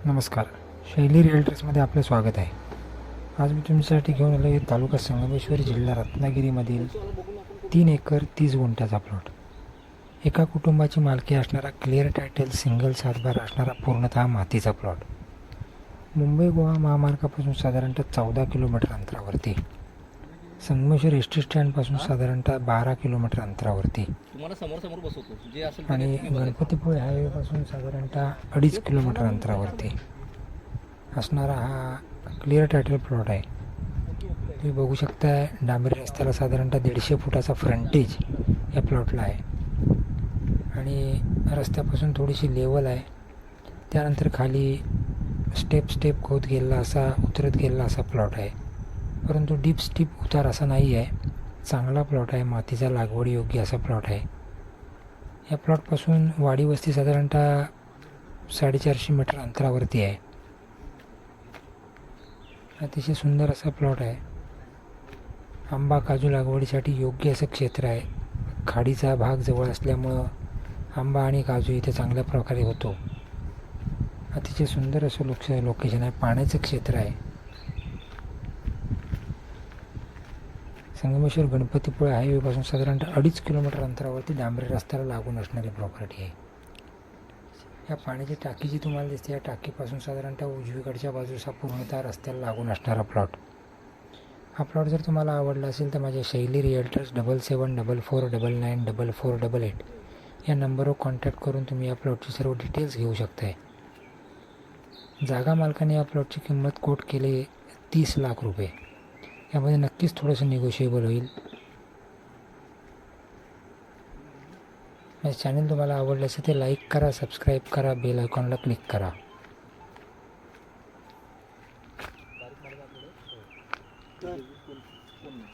नमस्कार. शैली रिअल्टर्समध्ये आपलं स्वागत आहे. आज मी तुमच्यासाठी घेऊन आलो आहे तालुका संगमेश्वर, जिल्हा रत्नागिरीमधील 3 एकर 30 गुंठ्याचा प्लॉट. एका कुटुंबाची मालकी असणारा, क्लिअर टायटल, सिंगल सातबार असणारा, पूर्णतः मातीचा प्लॉट. मुंबई गोवा महामार्गापासून साधारणतः 14 किलोमीटर अंतरावरती, संगमेश्वर एस टी स्टँडपासून साधारणतः 12 किलोमीटर अंतरावरती आणि गणपतीपुळे हायवेपासून साधारणतः 2.5 किलोमीटर अंतरावरती असणारा हा क्लिअर टायटल प्लॉट आहे. तुम्ही बघू शकता, डांबरी रस्त्याला साधारणतः 150 फुटाचा फ्रंटेज या प्लॉटला आहे आणि रस्त्यापासून थोडीशी लेवल आहे. त्यानंतर खाली स्टेप होत गेलेला असा, उतरत गेलेला असा प्लॉट आहे, परंतु डीप स्टीप उतार असा नाही आहे. चांगला प्लॉट आहे, मातीचा लागवडी योग्य असा प्लॉट आहे. या प्लॉटपासून वाडी वस्ती साधारणतः 450 मीटर अंतरावरती आहे. अतिशय सुंदर असा प्लॉट आहे. आंबा काजू लागवडीसाठी योग्य असं क्षेत्र आहे. खाडीचा भाग जवळ असल्यामुळं आंबा आणि काजू इथे चांगल्या प्रकारे होतो. अतिशय सुंदर असं लोकेशन आहे. पाण्याचं क्षेत्र आहे. संगमेश्वर गणपतीपुळे हायवेपासून साधारणतः 2.5 किलोमीटर अंतरावरती डांबरी रस्त्याला लागून असणारी प्रॉपर्टी आहे. या पाण्याची टाकी जी तुम्हाला दिसते, या टाकीपासून साधारणतः उजवीकडच्या बाजूस हा पूर्णतः रस्त्याला लागून असणारा प्लॉट. हा प्लॉट जर तुम्हाला आवडला असेल तर माझ्या शैली रिअल्टर्स 7744994488 या नंबरवर कॉन्टॅक्ट करून तुम्ही या प्लॉटची सर्व डिटेल्स घेऊ शकताय. जागा मालकाने या प्लॉटची किंमत कोट केली 30 लाख रुपये. यामध्ये नक्कीच थोडंसं निगोशिएबल होईल. माझे चॅनल तुम्हाला आवडले असेल ते लाईक करा, सबस्क्राईब करा, बेल आयकॉनला क्लिक करा.